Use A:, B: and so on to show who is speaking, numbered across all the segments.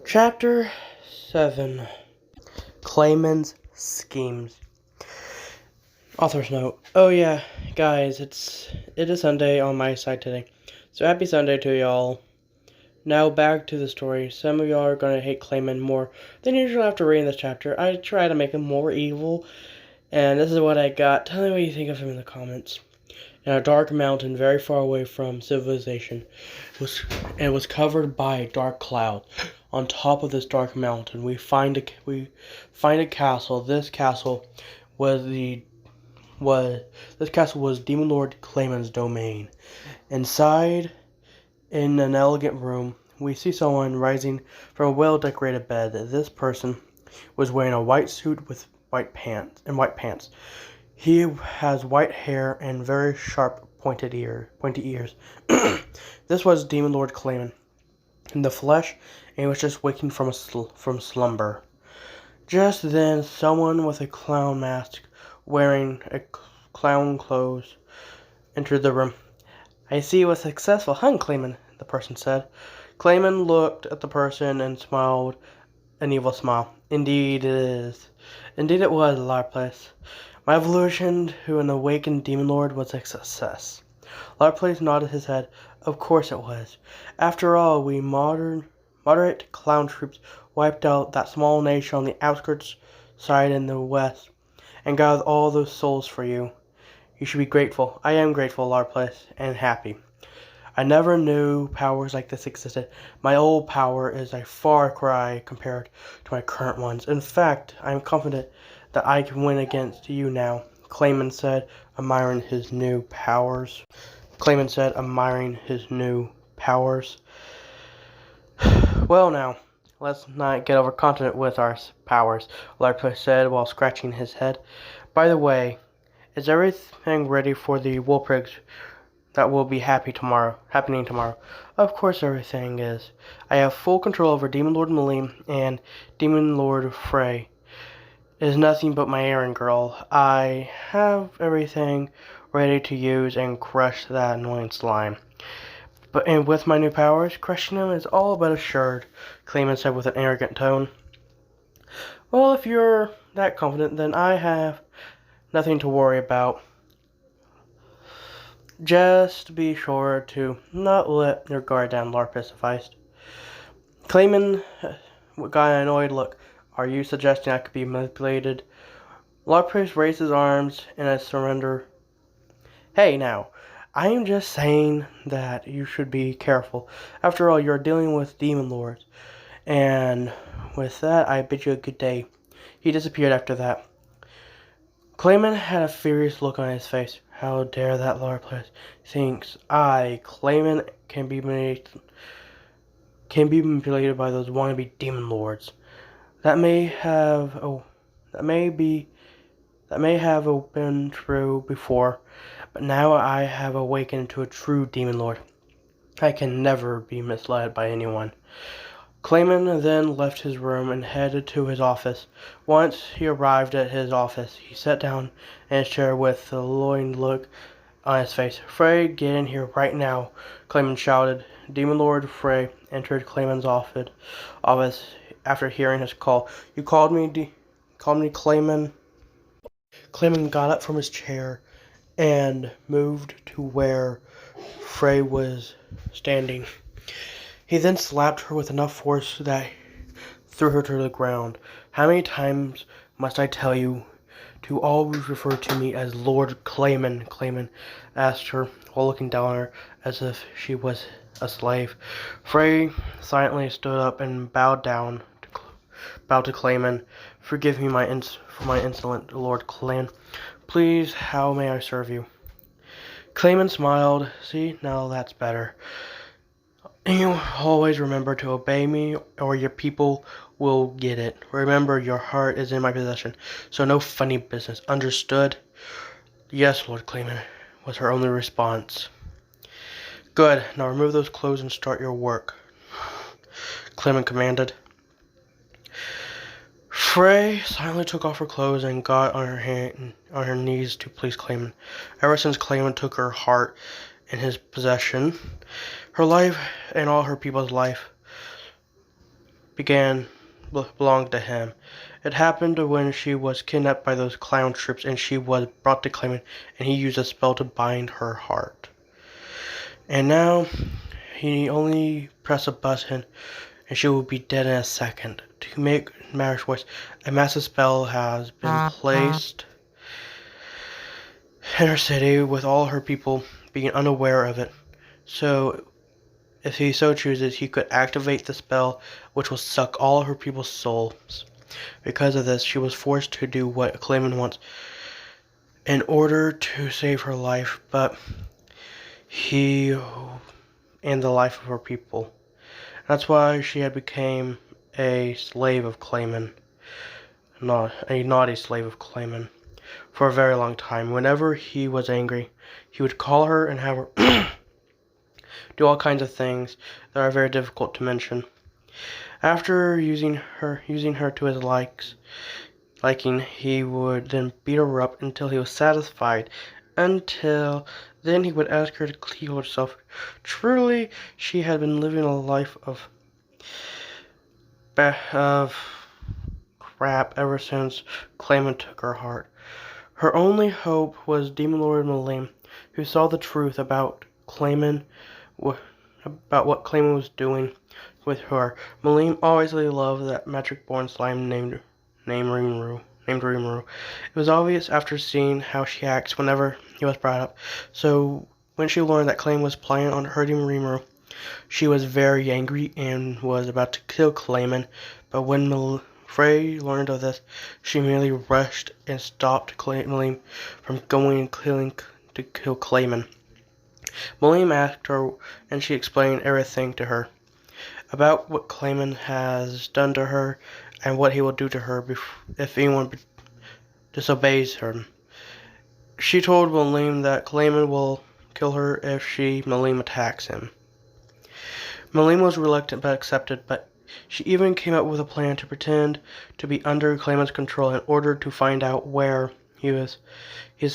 A: Chapter 7 Clayman's Schemes. Author's note. Oh yeah, guys, it is Sunday on my side today. So happy Sunday to y'all. Now back to the story. Some of y'all are gonna hate Clayman more than usual after reading this chapter. I try to make him more evil, and this is what I got. Tell me what you think of him in the comments. In a dark mountain very far away from civilization, it was covered by a dark cloud. On top of this dark mountain, we find a castle. This castle was Demon Lord Clayman's domain. Inside, in an elegant room, we see someone rising from a well-decorated bed. This person was wearing a white suit with white pants. He has white hair and very sharp pointy ears. This was Demon Lord Clayman in the flesh, and he was just waking from slumber. Just then, someone with a clown mask, wearing a clown clothes, entered the room. "I see you a successful hunt, Clayman," the person said. Clayman looked at the person and smiled an evil smile. "Indeed it is. Indeed it was, Larplace. My evolution to an awakened Demon Lord was a success." Larplace nodded his head. "Of course it was. After all, we moderate clown troops wiped out that small nation on the outskirts side in the west, and gathered all those souls for you. You should be grateful." "I am grateful, Larplace, and happy. I never knew powers like this existed. My old power is a far cry compared to my current ones. In fact, I am confident that I can win against you now," Clayman said, admiring his new powers. "Well now, let's not get overconfident with our powers," Larplace said while scratching his head. "By the way, is everything ready for the Woolprigs that will be happening tomorrow?" "Of course everything is. I have full control over Demon Lord Milim and Demon Lord Frey. It is nothing but my errand girl. I have everything ready to use and crush that annoying slime. And with my new powers, crushing him is all but assured," Clayman said with an arrogant tone. "Well, if you're that confident, then I have nothing to worry about. Just be sure to not let your guard down," Larplace advised. Clayman got an annoyed look. "Are you suggesting I could be manipulated?" Larplace raised his arms in a surrender. "Hey, now, I am just saying that you should be careful. After all, you're dealing with Demon Lords. And with that, I bid you a good day." He disappeared after that. Clayman had a furious look on his face. How dare that Larplace thinks I, Clayman, can be manipulated by those wannabe Demon Lords. That may have been true before, but now I have awakened to a true Demon Lord. I can never be misled by anyone." Clayman then left his room and headed to his office. Once he arrived at his office, he sat down in his chair with a longing look on his face. "Frey, get in here right now," Clayman shouted. Demon Lord Frey entered Clayman's office after hearing his call. "You called me, Clayman?" Clayman got up from his chair and moved to where Frey was standing. He then slapped her with enough force that threw her to the ground. "How many times must I tell you to always refer to me as Lord Clayman?" Clayman asked her while looking down on her as if she was a slave. Frey silently stood up and bowed to Clayman. "Forgive me for my insolent, Lord Clayman. Please, how may I serve you?" Clayman smiled. "See, now that's better. And you always remember to obey me, or your people will get it. Remember, your heart is in my possession, so no funny business. Understood?" "Yes, Lord Clayman," was her only response. "Good. Now remove those clothes and start your work," Clayman commanded. Frey silently took off her clothes and got on her knees to please Clayman. Ever since Clayman took her heart in his possession, her life and all her people's life began belonged to him. It happened when she was kidnapped by those clown troops and she was brought to Clayman, and he used a spell to bind her heart. And now he only pressed a button and she will be dead in a second. To make matters worse, a massive spell has been placed in her city with all her people being unaware of it. So if he so chooses, he could activate the spell, which will suck all her people's souls. Because of this, she was forced to do what Clayman wants in order to save her life, but he and the life of her people. That's why she had become a slave of Clayman, not a naughty slave of Clayman, for a very long time. Whenever he was angry, he would call her and have her do all kinds of things that are very difficult to mention. After using her to his liking, he would then beat her up until he was satisfied. Until then, he would ask her to heal herself. Truly, she had been living a life of crap ever since Clayman took her heart. Her only hope was Demon Lord Milim, who saw the truth about what Clayman was doing with her. Milim always loved that magic-born slime named Rimiru. It was obvious after seeing how she acts whenever he was brought up. So when she learned that Clayman was planning on hurting Rimiru, she was very angry and was about to kill Clayman. But when Frey learned of this, she merely rushed and stopped Milim from going and kill Clayman. Milim asked her, and she explained everything to her about what Clayman has done to her and what he will do to her if anyone disobeys her. She told Milim that Clayman will kill her if Milim attacks him. Milim was reluctant but accepted, but she even came up with a plan to pretend to be under Clayman's control in order to find out where he is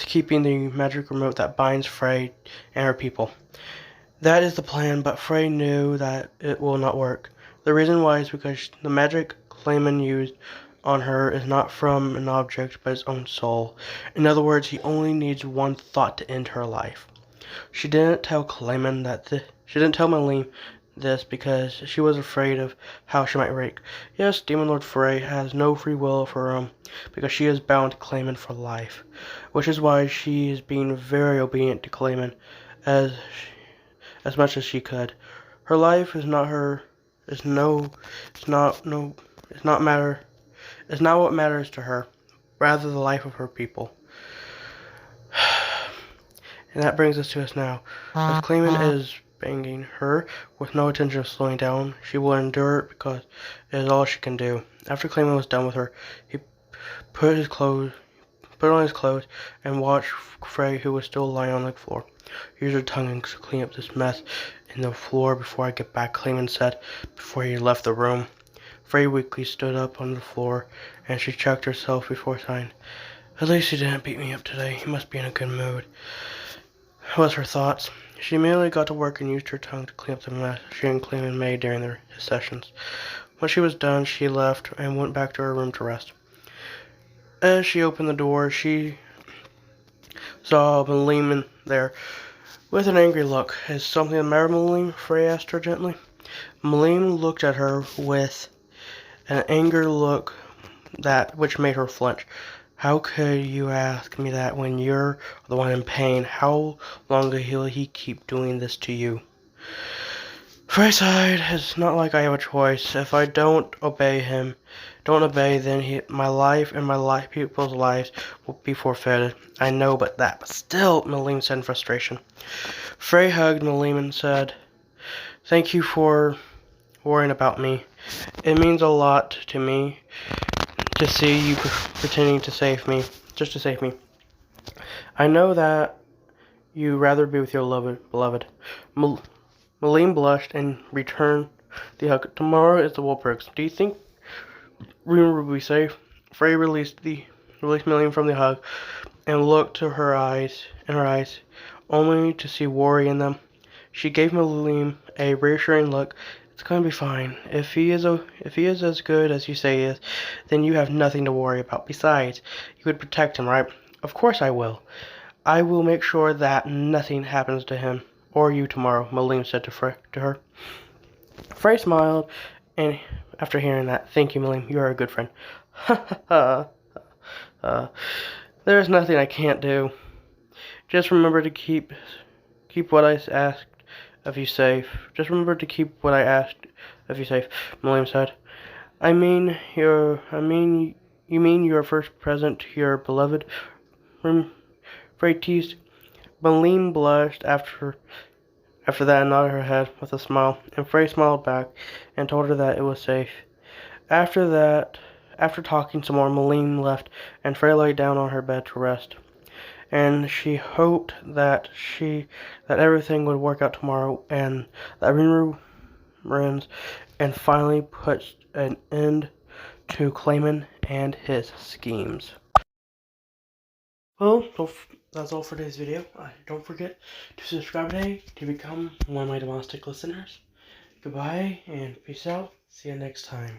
A: keeping the magic remote that binds Frey and her people. That is the plan, but Frey knew that it will not work. The reason why is because the magic Clayman used on her is not from an object, but his own soul. In other words, he only needs one thought to end her life. She didn't tell Milim this because she was afraid of how she might react. Yes, Demon Lord Frey has no free will of her own because she is bound to Clayman for life, which is why she is being very obedient to Clayman as much as she could. Her life is not what matters to her, rather the life of her people. And that brings us to us now. As Clayman is banging her with no intention of slowing down, she will endure it because it is all she can do. After Clayman was done with her, he put on his clothes and watched Frey, who was still lying on the floor. Use your tongue and clean up this mess in the floor before I get back, Clayman said before he left the room. Frey weakly stood up on the floor and she checked herself before sighing. At least he didn't beat me up today. He must be in a good mood, was her thoughts. She immediately got to work and used her tongue to clean up the mess she and Clayman made during their sessions. When she was done, she left and went back to her room to rest. As she opened the door, she saw Milim there with an angry look. Is something the matter, Milim? Frey asked her gently. Milim looked at her with an anger look which made her flinch. How could you ask me that when you're the one in pain? How long will he keep doing this to you? Frey sighed. It's not like I have a choice. If I don't obey, then my life and people's lives will be forfeited. I know but still, Milim said in frustration. Frey hugged Milim and said, "Thank you for worrying about me. It means a lot to me to see you pretending to save me, just to save me. I know that you'd rather be with your beloved." Milim blushed and returned the hug. Tomorrow is the Wolfbergs. Do you think Rimiru will be safe? Frey released Milim from the hug and looked in her eyes, only to see worry in them. She gave Milim a reassuring look, It's going to be fine. If he is as good as you say he is, then you have nothing to worry about. Besides, you would protect him, right? Of course I will. I will make sure that nothing happens to him or you tomorrow, Milim said to her. Frey smiled, and after hearing that, thank you, Milim. You are a good friend. Ha ha ha. There's nothing I can't do. Just remember to keep what I asked of you safe. Just remember to keep what I asked of you safe, Milim said. You mean your first present to your beloved? Frey teased. Milim blushed after that and nodded her head with a smile, and Frey smiled back and told her that it was safe. After talking some more, Milim left, and Frey lay down on her bed to rest. And she hoped that everything would work out tomorrow, and that Rimiru wins, and finally put an end to Clayman and his schemes. Well, that's all for today's video. Don't forget to subscribe today to become one of my domestic listeners. Goodbye and peace out. See you next time.